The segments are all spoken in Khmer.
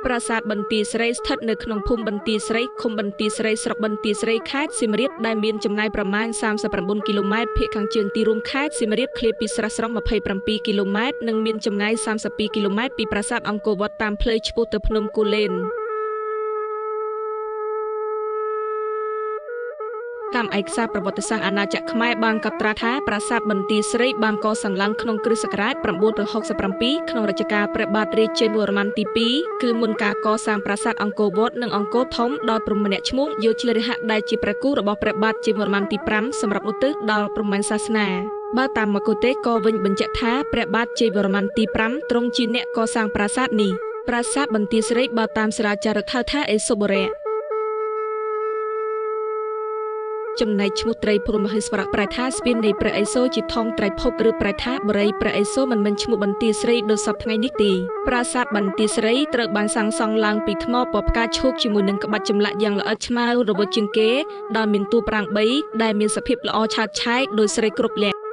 ប្រាសាទបន្ទាយស្រីស្ថិតនៅក្នុងភូមិបន្ទាយស្រីឃុំបន្ទាយស្រីស្រុកបន្ទាយស្រីខេត្តសៀមរាបដែលមានចម្ងាយប្រមាណ39គីឡូម៉ែត្រភាគខាងជើងទីរួមខេត្តសៀមរាបឃ្លាតពីស្រះស្រង់27គីឡូម៉ែត្រនិងមានចម្ងាយ32គីឡូម៉ែត្រពីប្រាសាទអង្គរវត្តតាមផ្លូវឆ្ពោះទៅភ្នំគូលែនកម្មឯកសារប្រវត្តិសាស្ត្រអាណាចក្រខ្មែរបានកត់ត្រាថាប្រាសាទបន្ទាយស្រីបានកសាងឡើងក្នុងគ្រិស្តសករាជ967ក្នុងរជ្ជកាលព្រះបាទរាជាវរ្ម័នទី2គឺមុនការកសាងប្រាសាទអង្គរវត្តនិងអង្គរធំដោយព្រហ្មញ្ញឈ្មោះយោជិរិហៈដែលជាព្រះគូរបស់ព្រះបាទជាវរ្ម័នទី5សម្រាប់ឧទ្ទិសដល់ព្រហ្មញ្ញសាសនាបើតាមមគរទេសក៏វិញបញ្ជាក់ថាព្រះបាទជ័យវរ្ម័នទី5ទ្រង់ជាអ្នកកសាងប្រាសាទនេះប្រាសាទបន្ទាយស្រីបើតាមសារាចារឹកហៅថាអេសូបរៈចំណែកឈ្មោះត្រីព្រហ្មហេស្វរៈប្រែថាស្ពាននៃព្រះឥសូរជាថងត្រៃភពឬប្រែថាបរិយព្រះឥសូរមិនមែនឈ្មោះបន្ទាយស្រីដូចសពថ្ងៃនេះទេប្រាសាទបន្ទាយស្រីត្រូវបានសាងសង់ឡើងពីថ្មពណ៌ផ្កាឈូកជាមួយនឹងក្បាច់ចម្លាក់យ៉ាងល្អិតឆ្មាររវិតជាងគេដោយមានតួប្រាង្គ3ដែលមានសភាពល្អឆើតឆាយដោយស្រីគ្រប់លក្ខ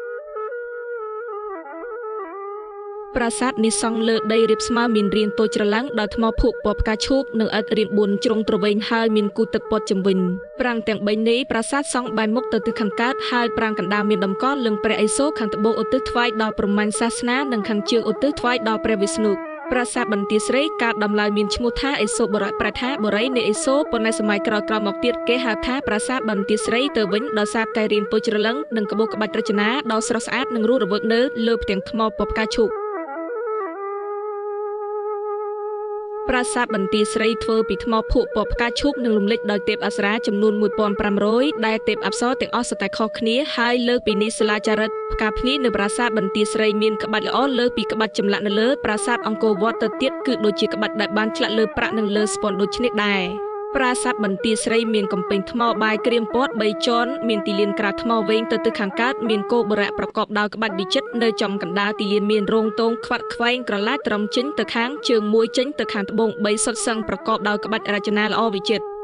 ប្រាសាទនេះសង់លើដីរាបស្មើមានរាងតូចច្រឡឹងដោយថ្មភក់ពណ៌ផ្កាឈូកនិងឥដ្ឋរាង4ជ្រុងទ្រវែងហើយមានគូទឹកព័ទ្ធជុំវិញប្រាង្គទាំង3នេះប្រាសាទសង់បែរមុខទៅទិសខាងកើតហើយប្រាង្គកណ្ដាលមានតម្កល់លឹងព្រះឥសូរខាងត្បូងឧទ្ទិសថ្វាយដល់ព្រហ្មញ្ញសាសនានិងខាងជើងឧទ្ទិសថ្វាយដល់ព្រះវិស្ណុប្រាសាទបន្ទាយស្រីកើតដំឡើងមានឈ្មោះថាឥសូរបរៈប្រែថាបរិយនៃឥសូរប៉ុន្តែសម័យក្រោយៗមកទៀតគេហៅថាប្រាសាទបន្ទាយស្រីទៅវិញដោយសារតែរាងតូចច្រឡឹងនិងក្បូរក្បាច់រចនាដ៏ស្រស់ស្អាតនិងរស់រវើកនៅលើផ្ទាំងថ្មពណ៌ផ្កាឈូកប្រាសាទបន្ទាយស្រីធ្វើពីថ្មភក់ពណ៌ផ្កាឈូកនិងរំលេចដោយទេពអប្សរាចំនួន1500ដែលទេពអប្សរទាំងអស់សុទ្ធតែខុសគ្នាហើយលើពីនេះសាលាចារឹកផ្កាភ្ញីនៅប្រាសាទបន្ទាយស្រីមានក្បាច់ល្អលើពីក្បាច់ចម្លាក់នៅលើប្រាសាទអង្គរវត្តទៅទៀតគឺដូចជាក្បាច់ដែលបានឆ្លាក់លើប្រាក់និងលើស្ពាន់ដូចនេះដែរប្រាសាទបន្ទាយស្រីមានកំពែងថ្មបាយក្រៀមពណ៌3ជាន់មានទីលានក្រាលថ្មវែងទៅទិសខាងកើតមានគោបុរៈប្រកបដោយក្បាច់វិចិត្រនៅចំកណ្ដាលទីលានមានរោងទងខ្វាត់ខ្វែងក្រឡាត្រឹមចេញទៅខាងជើងមួយចេញទៅខាងត្បូង3សុទ្ធសឹងប្រកបដោយក្បាច់រចនាល្អវិចិត្រ